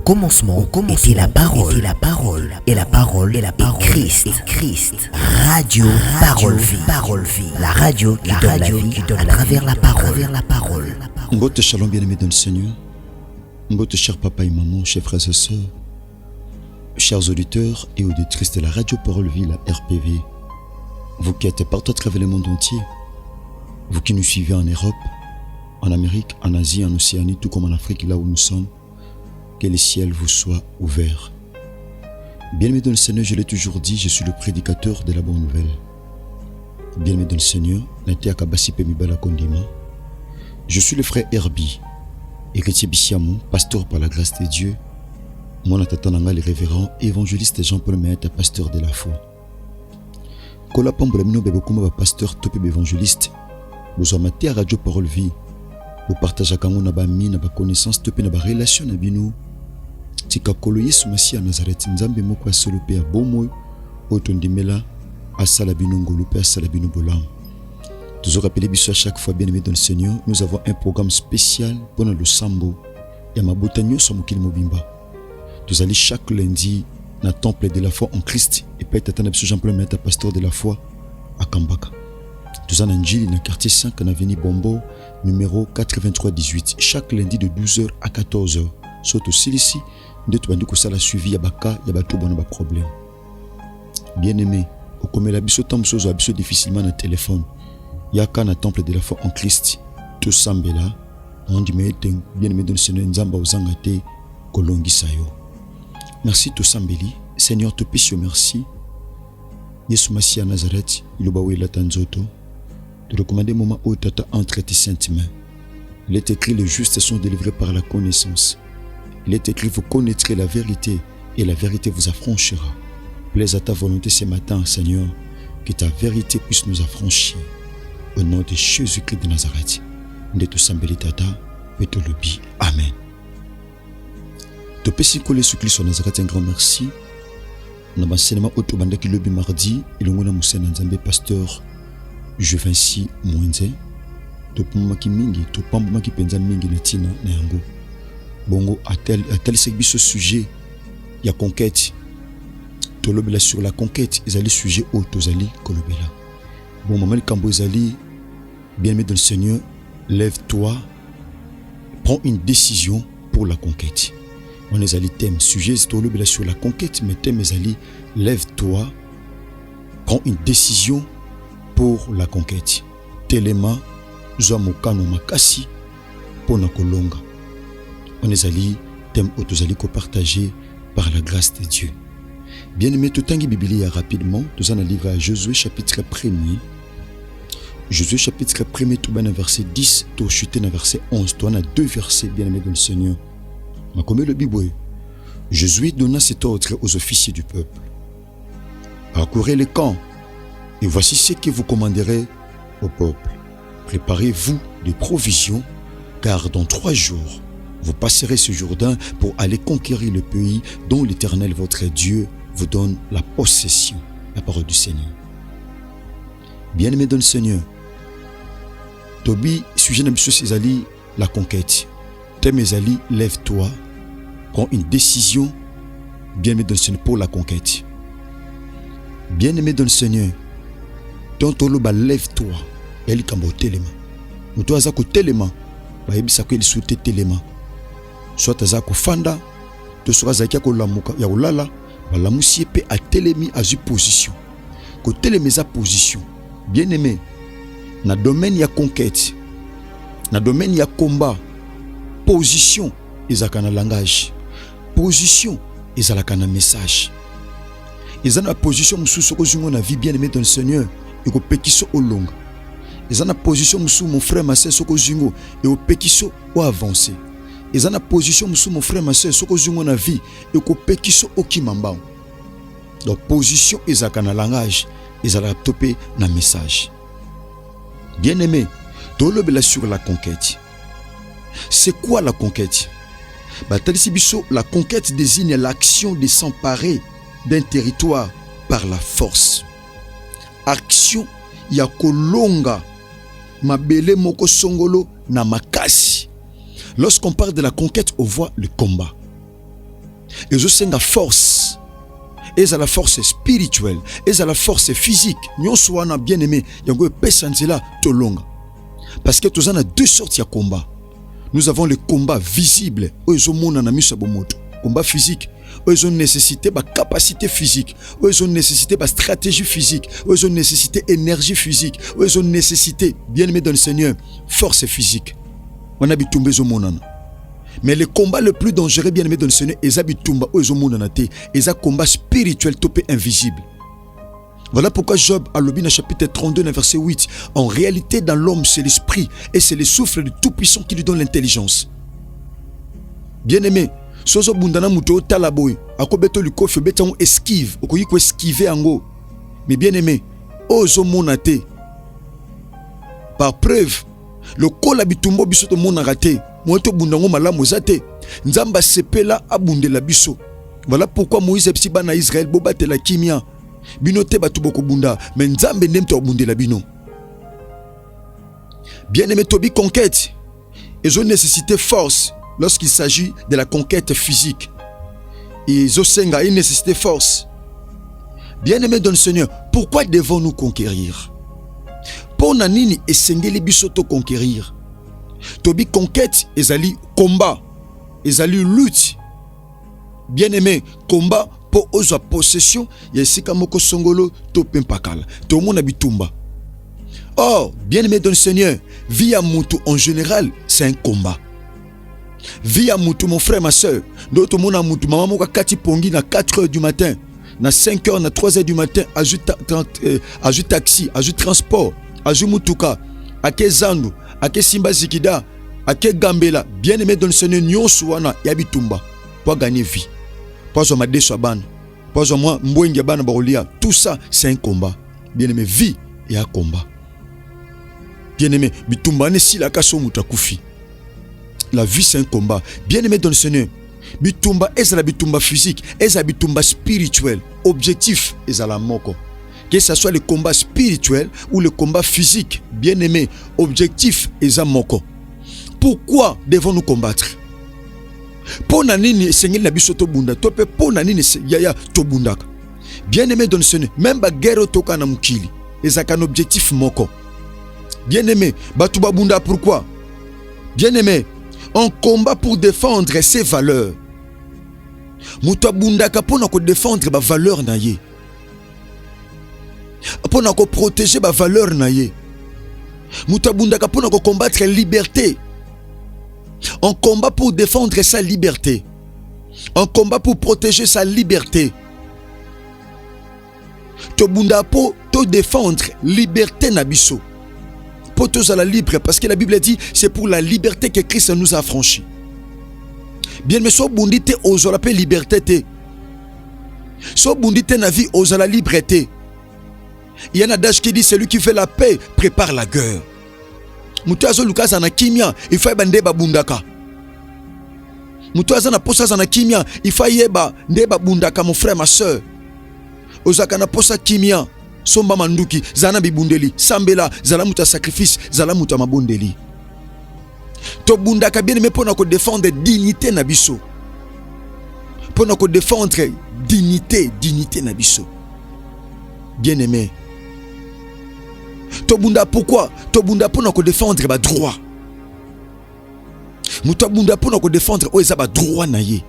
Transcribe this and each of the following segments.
commencement était la parole, et la parole est Christ. Radio Parole Vie, la radio qui donne la vie à travers la parole. Mbote shalom bien-aimés dans le Seigneur. Mbote chers papa et maman, chers frères et sœurs, chers auditeurs et auditrices de la radio Parole Vie, la RPV. Vous qui êtes partout à travers le monde entier, vous qui nous suivez en Europe, en Amérique, en Asie, en Océanie, tout comme en Afrique, là où nous sommes, que le ciel vous soit ouvert. Bien-aimé dans le Seigneur, je l'ai toujours dit, je suis le prédicateur de la bonne nouvelle. Bien-aimé dans le Seigneur, je suis le frère Herbie, héritier Bissiamou, pasteur par la grâce de Dieu. Mon atatananga, le révérend évangéliste Jean-Paul Maëta, pasteur de la foi. Kola Pambolamino Bebokuma, pasteur top évangéliste. Vous avez radio Parole Vie. Vous partagez avec nous na connaissance topé na relation na bino. Tika kolo Yesu Masiya Nazareth nzambe moko solo pe abomo otondimela asala bino ngolo pe asala bino bolam. Toujours rappelez biso à chaque fois bien-aimé dans le Seigneur, nous avons un programme spécial pour le sambo ya mabota nyoso mokili mobimba. Nous allons chaque lundi na temple de la foi en Christ et peut être biso Jean-Paul Maëta pasteur de la foi à Kambaka. Nous allons Njili na quartier 5 en avenue Bombo numéro 8318 chaque lundi de 12h à 14h. Surtout ici, nous avons la suivi ya baka ya bato bona ba problème. Bien-aimé, au comme la biso tamso abiso difficilement na téléphone. Yaka na temple de la foi en Christ. Tout sambela, on dit mais bien-aimé dans le Seigneur nzamba ozangate kolongi sayo. Merci tout sambeli, Seigneur te pisse merci. Yesu Masiya Nazareth, ilobawe la tanzoto. De recommander moment où tata entre tes saintes mains. Il est écrit les justes sont délivrés par la connaissance. Il est écrit vous connaîtrez la vérité et la vérité vous affranchira. Plaise à ta volonté ce matin, Seigneur, que ta vérité puisse nous affranchir. Au nom de Jésus-Christ de Nazareth. Ndeto sambeli tata, peto lobi. Amen. Topé si collé sur Christ Nazareth, un grand merci. On a enseignement autobanda qui lobi mardi, et l'on a moussé Nzambe pasteur Juvenci Mwenze. Topuma ki mingi, topamba ki penza mingi na tina na yango. Bongo atel segbi ce sujet, il y a conquête. Tolobela sur la conquête, ils allaient sujet au tozali kolobela. Bon maman kambo izali, bien-aimé dans le Seigneur, lève-toi, prends une décision pour la conquête. On est allé thème sujet tolobela sur la conquête, mais thème ezali, lève-toi, prends une décision pour la conquête. Telema, Zouamokano Makasi, Pona Kolonga. On est allé, thème autozali ko partagé par la grâce de Dieu. Bien-aimé, tout temps qui Biblia rapidement, nous allons livrer à Josué chapitre 1er. Josué chapitre 1er, tout bien verset 10, tout chuté dans verset 11. Tout on a deux versets, bien-aimé dans le Seigneur. Mais comme le Bible, Josué donna cet ordre aux officiers du peuple. Parcourez les camps. Et voici ce que vous commanderez au peuple. Préparez-vous des provisions, car dans 3 jours, vous passerez ce Jourdain pour aller conquérir le pays dont l'Éternel, votre Dieu, vous donne la possession. La parole du Seigneur. Bien-aimé dans le Seigneur, Tobi, sujet de M. Césali, la conquête. Thème Ezali, lève-toi, prends une décision, bien-aimé dans le Seigneur, pour la conquête. Bien-aimé dans le Seigneur, Tontoloba lève-toi. Elle kambo telema. Muto azako telema. Ba yebisa ko elisute telema. Soit azako fanda, to soit azaki ko lamuka ya ulala, ba lamusi pe a telemi azu position. Ko telemeza position. Bien-aimé, na domaine ya conquête, na domaine ya combat, position ezaka na langage. Position ezalaka na message. Ezana position mususu ko zungo na vie bien-aimé dans le Seigneur. Et au pékiso au long. Ils ont la position sous mon frère ma sœur soko zingo et au pékiso au avancé. Ils ont la position sous mon frère ma sœur soko zingo na vie et au pékiso au kimamba. Donc position ils ont un langage, ils ont topé na message. Bien-aimé, tolobela sur la conquête. C'est quoi la conquête? La conquête désigne l'action de s'emparer d'un territoire par la force. Action ya kolonga mabele moko songolo na makasi. Lorsqu'on parle de la conquête, on voit le combat. ezosenga force, eza la force spirituelle, eza la force physique. Nyonso wana bien aimé yango epesa nzela tolonga. Parce que tous on a deux sortes de combats. Nous avons le combat visible, où ils ont combat physique, où ils ont nécessité ma capacité physique, où ils ont nécessité ma stratégie physique, où ils ont nécessité énergie physique, où ils ont nécessité, bien aimé dans le Seigneur, force physique. On a bitumbe zo monana. Mais le combat le plus dangereux, bien aimé dans le Seigneur, ils habitumba où ils ont monana te, ils ont combat spirituel topé invisible. Voilà pourquoi Job a lobby dans chapitre 32 verset 8. En réalité, dans l'homme, c'est l'esprit et c'est le souffle du Tout-Puissant qui lui donne l'intelligence. Bien-aimé, sozo bundana muto talaboy, akobeto likofi betango esquive, okoyi ko esquiver ango. Mais bien-aimé, ozo monate. Par preuve, le kola bitumbo biso to monarate, moto bundango malamu zate. Nzamba sepela abundela biso. Voilà pourquoi Moïse epsi bana Israël bobate la kimia. Bino te batu boko bunda, mais nzambe nem to bunde la bino. Bien aimé Tobi conquête. Ils ont nécessité force lorsqu'il s'agit de la conquête physique. Ils ont senga une nécessité force. Bien aimé dans le Seigneur, pourquoi devons-nous conquérir? Pour nanini et sengeli biso to conquérir. Tobi conquête, ezali combat, ezali lutte. Bien aimé, combat pour osa possession, yesika moko songolo to pempakala. To mona bitumba. Or, bien aimé dans le Seigneur, vie à Moutou en général, c'est un combat. Vie à Moutou, mon frère, ma soeur. D'autres monde à Moutou, maman moka kati pongi na 4 heures du matin, na 5 heures, na 3 heures du matin, ajoute taxi, ajoute transport, ajoute Moutouka, ake Zandu, ake Simba Zikida, ake Gambela. Bien aimé dans le Seigneur, nyonso wana yabitumba pour gagner vie. Pas au madé soban, pas au moins mbouengi bana barolia. Tout ça, c'est un combat. Bien aimé, vie et un combat. Bien aimé, bitumba ne si la kaso mutakufi. La vie c'est un combat. Bien aimé dans le Seigneur, bitumba est la bitumba physique, est la bitumba spirituel. Objectif est la moko. Que ce soit le combat spirituel ou le combat physique, bien aimé, objectif est la moko. Pourquoi devons-nous combattre? Pona nini sengeli na biso to bunda to pe pona nini yaya to bundaka. Bien aimé dans le Seigneur, même ba guerre toka na mukili, ezaka un objectif moko. Bien aimé, batu ba bunda pourquoi? Bien aimé, on combat pour défendre ses valeurs. Muto bundaka pona ko défendre ba valeur na ye. Pona ko protéger ba valeur na ye. Muto bundaka pona ko combattre liberté. On combat pour défendre sa liberté. On combat pour protéger sa liberté. To bunda po to défendre liberté nabiso. Pour tous à la libre, parce que la Bible dit c'est pour la liberté que Christ nous a affranchis. Bien mais so bundite aux la liberté te. So bundite na vie aux la liberté. Il y a un adage qui dit celui qui fait la paix prépare la guerre. Mutazo Lucas ana kimia, il faut bande babundaka. Mutazo na posa ana kimia, il faut yeba ndeba bundaka mon frère ma soeur. Ozaka na posa kimia, somba manduki, zana bibundeli, sambela, zala muta sacrifice, zala muta mabundeli. To bundaka bien aimé pour nous défendre dignité na biso. Pour nous défendre dignité na biso. Bien aimé. Tobunda pourquoi? Tobunda pour nous défendre ba droit. Mutobunda pour nous défendre oza ba droit na ye.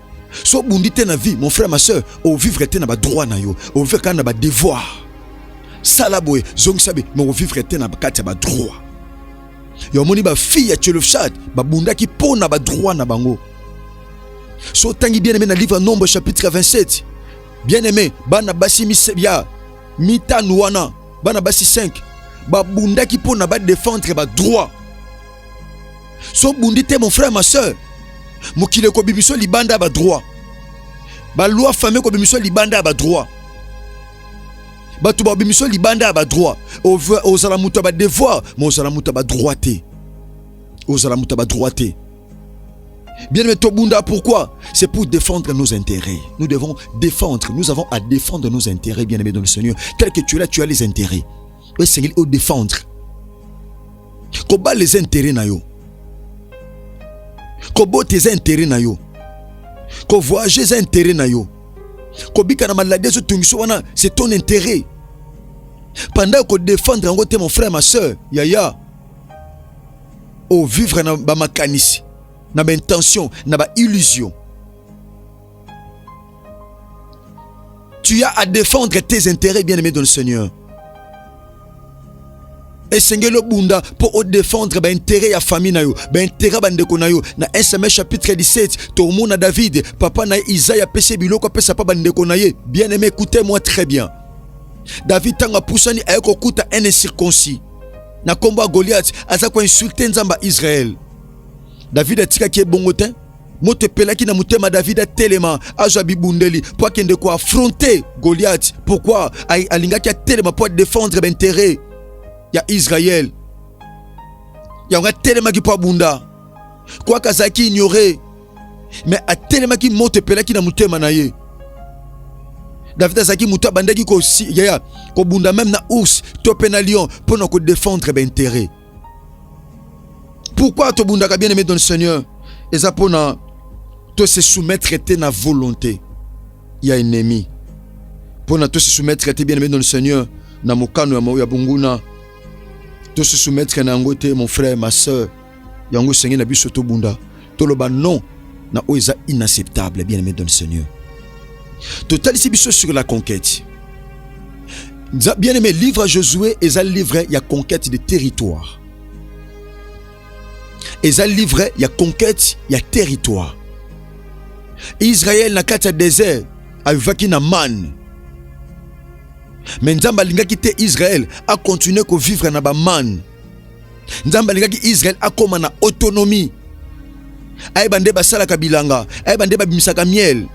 So bundite na vie, mon frère ma soeur, au vivre te na ba droit na yo, au vivre na ba devoir. Salaboy, zong sabe, mais au vivre te na ba kati ba droit. Yo moni ba fille ya Tchelofchat, ba bunda ki po na ba droit na bango. So tangi bien aimé na livre Nombre chapitre 27. Bien aimé, bana basi misebia, mitanouana, bana basi 5. Ba bunda ki po na ba défendre ba droit. So bundite mon frère ma soeur, mokile ko bimiso libanda ba droit. Ba loi famille ko bimiso libanda ba droit. Ba to ba bimiso libanda ba droit. O zala muta ba devoir, mo zala muta ba droité. O zala muta ba droité. Bien aimé Tobunda, pourquoi? C'est pour défendre nos intérêts. Nous devons défendre, nous avons à défendre nos intérêts, bien aimé dans le Seigneur. Tel que tu es là, tu as les intérêts. Oui, Seigneur, il faut défendre. Combat les intérêts na yo. Combat tes intérêts na yo. Ko voyager za intérêt na yo. Ko bika na maladie zo tungiso wana, c'est ton intérêt. Pendant que défendre en côté mon frère, ma soeur, yaya. Oh, vivre na ba makanisi, na ba intention, na ba illusion. Tu as à défendre tes intérêts, bien-aimés dans le Seigneur. Et Seigneur le bunda pour défendre ba intérêt ya famille na yo, ba intérêt ba ndeko na yo. Na 1 Samuel chapitre 17, to mona David, papa na Isaïe pese biloko pesa pa ba ndeko na ye. Bien-aimé, écoutez-moi très bien. David tanga poussani ayeko kuta un incirconcis. Na combat Goliath, aza ko insulter nzamba Israël. David atika ki bongote, mote pelaki na mutema David atelema azwa bibundeli pour kende ko affronter Goliath. Pourquoi? Alinga ki atelema pour défendre l'intérêt ya Israël. Ya nga telema ki pour bunda. Kwa kazaki ignorer. Mais atelema ki mote pelaki na mutema na ye. David azaki muta bandaki ko si yaya ko bunda même na ours topé na lion pour nous défendre ben intérêt. Pourquoi to bunda ka bien aimé dans le Seigneur? Et ça pour na to se soumettre à na volonté. Il y a ennemi. Pour na to se soumettre à bien aimé dans le Seigneur na mokano ya bunguna. To se soumettre na ngote mon frère ma sœur. Yango Seigneur na biso to bunda. To loba non na oza inacceptable bien aimé dans le Seigneur. Total ici biso sur la conquête. Bien aimé, livre à Josué et ça livre il y a conquête de territoire. Et ça livre il y a conquête il y a territoire. Israël na kati désert avaki na man. Mais Nzamba linga kite Israël a continué ko vivre na ba man. Nzamba linga ki Israël a koma na autonomie. Ay bande ba sala kabilanga, ay bande ba bimisaka miel.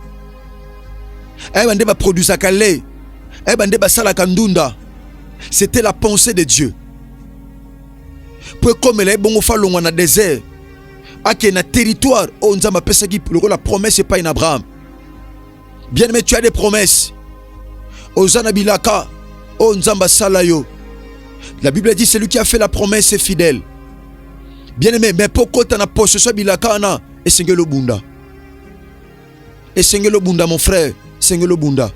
C'était la pensée de Dieu. Pour comme les bon fallo dans désert, à qui na territoire, on nzamba pesa qui la promesse c'est pas in Abraham. Bien aimé, tu as des promesses. Ozana bilaka, on nzamba salayo. La Bible dit celui qui a fait la promesse est fidèle. Bien aimé, mais pourquoi tu as possession bilaka na et Seigneur le bunda. Et Seigneur le bunda mon frère. Seigneur le bunda.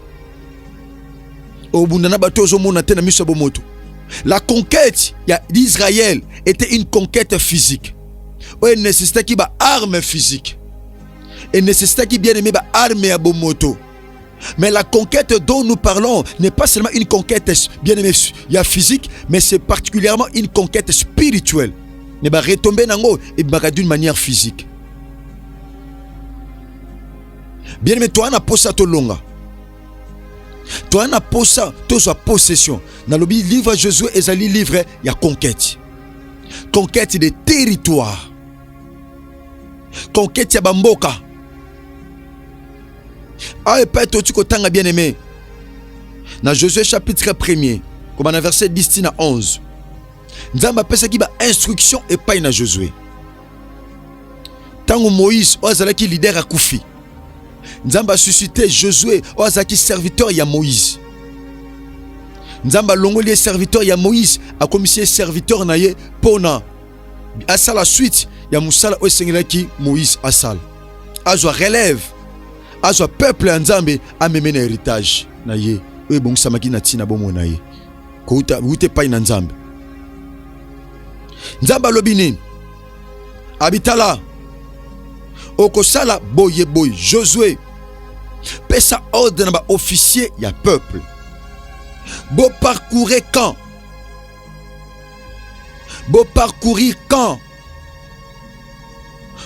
La conquête d'Israël était une conquête physique. Il nécessitait qu'il y ait armes physiques. Il nécessitait qu'il y ait armes à bomoto. Mais la conquête dont nous parlons n'est pas seulement une conquête bien aimée physique, mais c'est particulièrement une conquête spirituelle. Il va retomber d'une manière physique. Bien aimé, toi, on a posé ton longa. Toi, on a posé ta possession. Dans le livre Josué, Ezali livre, il y a conquête. Conquête des territoires. Conquête de Bamboka. Ah, et pas tout ce que bien aimé. Dans Josué chapitre 1er, comme dans verset 10 à 11. Nous avons appelé ça qui va instruction et pas dans Josué. Tant que Moïse, qui leader à Koufi. Nzamba suscité Josué ozaki serviteur ya Moïse. Nzamba longoli serviteur ya Moïse a commissionné serviteur na ye pona asa la suite ya musala o sengelaki Moïse asal. Azwa relève. Azwa peuple nzambe a memena héritage na ye. O bon samaki na tina bomo na ye. Ko uta pa na nzambe. Nzamba lobini abitala okosala boye boye Josué pesa ordre na officier ya peuple bo parcourir quand bo parcourir quand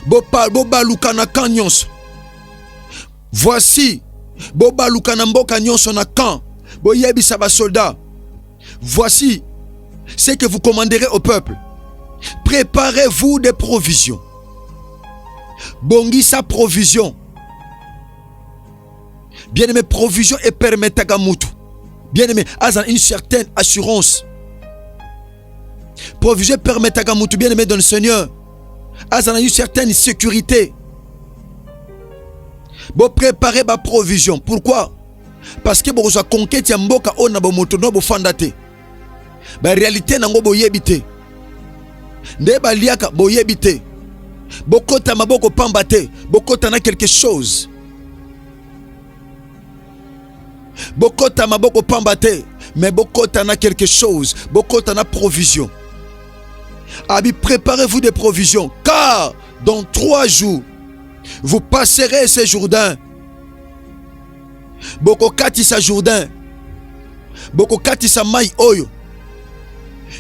bo baluka na quand nyonso voici bo baluka na mboka nyonso na quand bo yebisa ba soldats voici ce que vous commanderez au peuple préparez-vous des provisions. Bongi sa provision. Bien aimé, provision et permettre à Moutou. Bien aimé, à une certaine assurance. Provision permet à Moutou, bien aimé dans le Seigneur. À une certaine sécurité. Bon, préparer ma provision. Pourquoi? Parce que vous avez conquête Yamboka on a moto no fandate. Ba réalité nango boyebite. Ndeba liaka boyebite. Bokota maboko pambate, bokota na quelque chose. Bokota maboko pambate, mais bokota na quelque chose, bokota na provision. Abi, préparez-vous des provisions, car dans 3 jours, vous passerez ce Jourdain. Boko katisa Jourdain. Boko katisa mai oyo.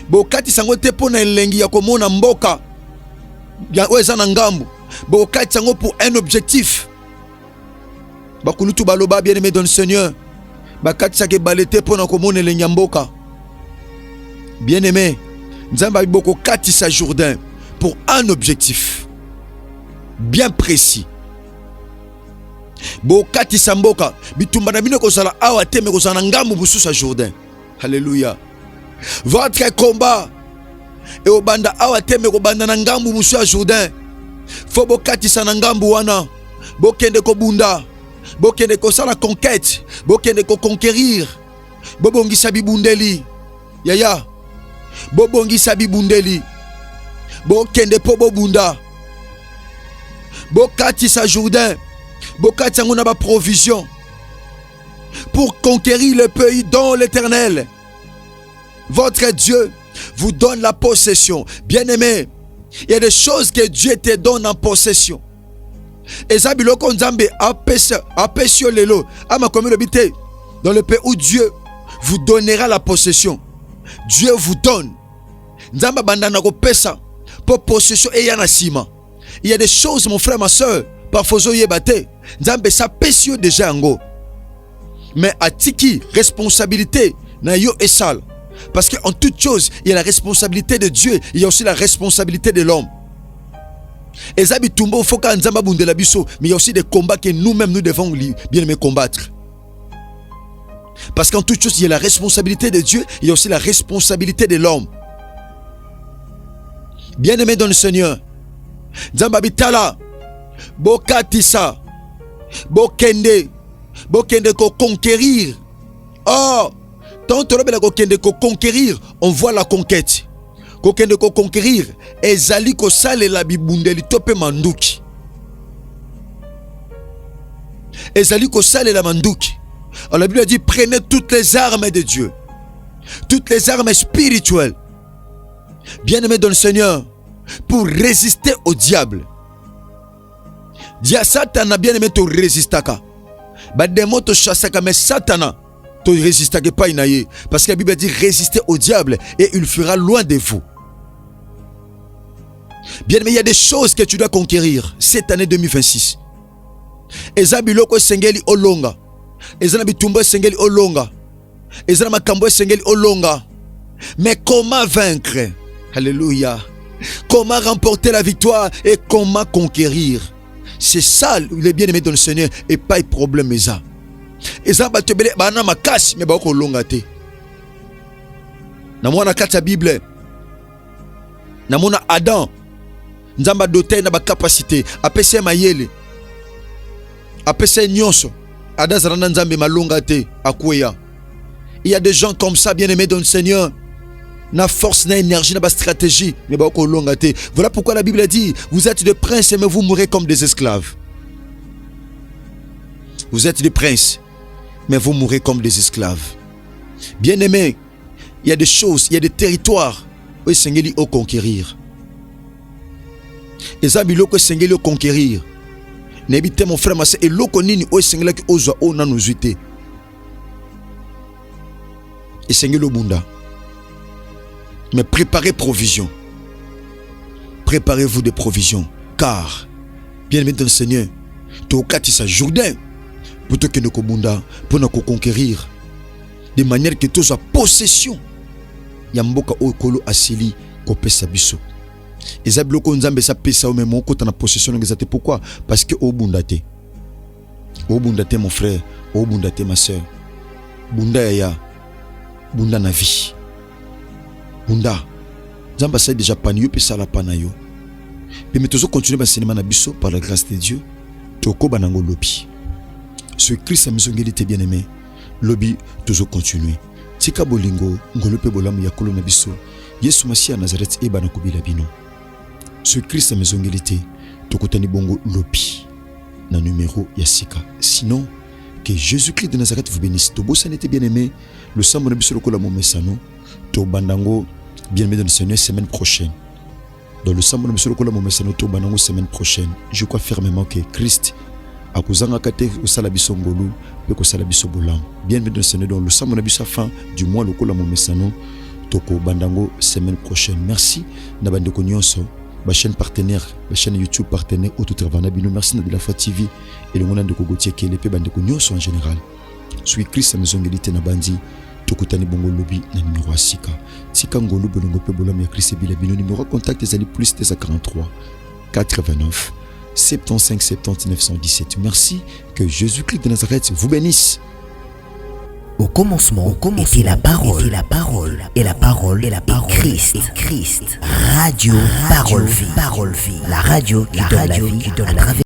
Boko katisa ngote pona elengi ya komona mboka. Ya oeza na ngambu. Boko katisa ngo pour un objectif. Bakulutu baloba bien aimé dans le Seigneur. Bakatisa ke balete pona komona elengi ya mboka. Bien aimé, Nzamba boko katisa Jourdain pour un objectif bien précis. Bokati samboka bitumba na bino kozala awa teme kozala ngambu bususa Jourdain. Alléluia. Votre combat et obanda awa teme kobanda na ngambu bususa Jourdain. Fo bokati sa na ngambu wana. Bokende ko bunda. Bokende ko sala conquête. Bokende ko conquérir. Bobongisa bibundeli. Yaya. Bobongisa bibundeli. Bokende po bobunda. Bokati sa Jourdain. Bokati ngona ba provision pour conquérir le pays dont l'Éternel, votre Dieu, vous donne la possession. Bien-aimé, il y a des choses que Dieu te donne en possession. Et ça, biloko nzambe apesio lelo ama komi lobite dans le pays où Dieu vous donnera la possession. Dieu vous donne. Nzamba bandana ko pesa pour possession et yana sima. Il y a des choses, mon frère, ma soeur, parfois yebate. Nzambe sa pesio déjà ngo. Mais atiki responsabilité na yo esal. Parce qu'en toute chose, il y a la responsabilité de Dieu, il y a aussi la responsabilité de l'homme. Et zabi tumbo foka nzamba bundela biso, mais il y a aussi des combats que nous-mêmes nous devons bien aimer combattre. Parce qu'en toute chose, il y a la responsabilité de Dieu, il y a aussi la responsabilité de l'homme. Bien aimé dans le Seigneur, nzamba bitala bokatisa bokende ko conquérir. Oh, tant ko conquérir, on voit la conquête. Kokende ko conquérir, ezali ko sale la bibundeli tope manduki. Ezali ko sale la manduki. Alors la Bible dit prenez toutes les armes de Dieu. Toutes les armes spirituelles. Bien-aimés dans le Seigneur, pour résister au diable. Dia Satana bien-aimé to résistaka. Ba démon to chassaka, mais Satana to résistaka pas inaye. Parce que la Bible dit résister au diable et il fuira loin de vous. Bien-aimé, il y a des choses que tu dois conquérir cette année 2026. Ezabiloko sengeli olonga. Ezana bitumbo sengeli olonga. Ezana makambo sengeli olonga. Mais comment vaincre? Alléluia. Comment remporter la victoire et comment conquérir? C'est ça le bien-aimé dans le Seigneur et pas de problème. Et ça va te bénir. Bah, ma casse, mais bah, on longa te. Na mwana kata Bible. Na mwana Adam. Nzamba doté na ba capacité. Apese mayele. Apese nyonso. Adam zarana nzambe malonga te. Akweya. Il y a des gens comme ça, bien-aimés dans le Seigneur. Na force, na énergie, na stratégie, mais ba ko longa te. Voilà pourquoi la Bible dit vous êtes des princes mais vous mourrez comme des esclaves. Vous êtes des princes mais vous mourrez comme des esclaves. Bien-aimés, il y a des choses, il y a des territoires où sengeli au conquérir. Et ça biloko sengeli au conquérir. N'ébite mon frère, c'est et loko nini o sengela ki ozo o na nous uite. Et sengeli au bunda. Mais préparez provision. Préparez-vous des provisions. Car, bien aimé dans le Seigneur, tu as Jourdain pour que nous pour nous conquérir. De manière que tu sois possession. Yamboka okolo asili kopesa biso. Ezabloko nzambe sa pesa o memo ko na possession ngezate. Pourquoi? Parce que au bundate. Au bundate mon frère, au bundate ma soeur. Bunda ya. Bunda na vie. Bunda, Zamba sa déjà pani yo pe sala panayo. Mais nous toujours continuer cinéma na biso par la grâce de Dieu. Toko banango lobi. Ce Christ a maison ngeli te bien aimé. Lobi toujours continuer. Tika bolingo ngolope bolamu ya kolo na biso. Yesu Masia Nazareth e bana kobila bino. Ce Christ a maison ngeli te toko tani bongo lobi na numéro ya sika. Sinon Que Jésus-Christ de Nazareth vous bénisse. To bossa n'était bien aimé. Le sambo nabiso lokola momesano. To bandango bien aimé dans le Seigneur semaine prochaine. Dans le sambo nabiso lokola momesano to bandango semaine prochaine. Je crois fermement que Christ a kozanga kate osala biso ngolu pe kosala biso bolam. Bien aimé dans le Seigneur dans le sambo nabiso fin du mois lokola momesano toko bandango semaine prochaine. Merci na bandeko nyonso. Ma chaîne partenaire, ma chaîne YouTube partenaire Autotravana Bino. Merci de la Foi TV et le monde de Kogotier qui est l'épée bande de Nyonso en général. Suis Christ à maison gelite na bandi tokutani bongo lobby na numéro asika. Tika ngolo bolongo pe bolam ya Christ bila bino numéro contact des ali plus 43 89 75 70 917. Merci, que Jésus-Christ de Nazareth vous bénisse. Au commencement, était la parole, et la parole, et la parole, et Christ, Christ. Radio, parole, vie, la radio qui donne la vie à travers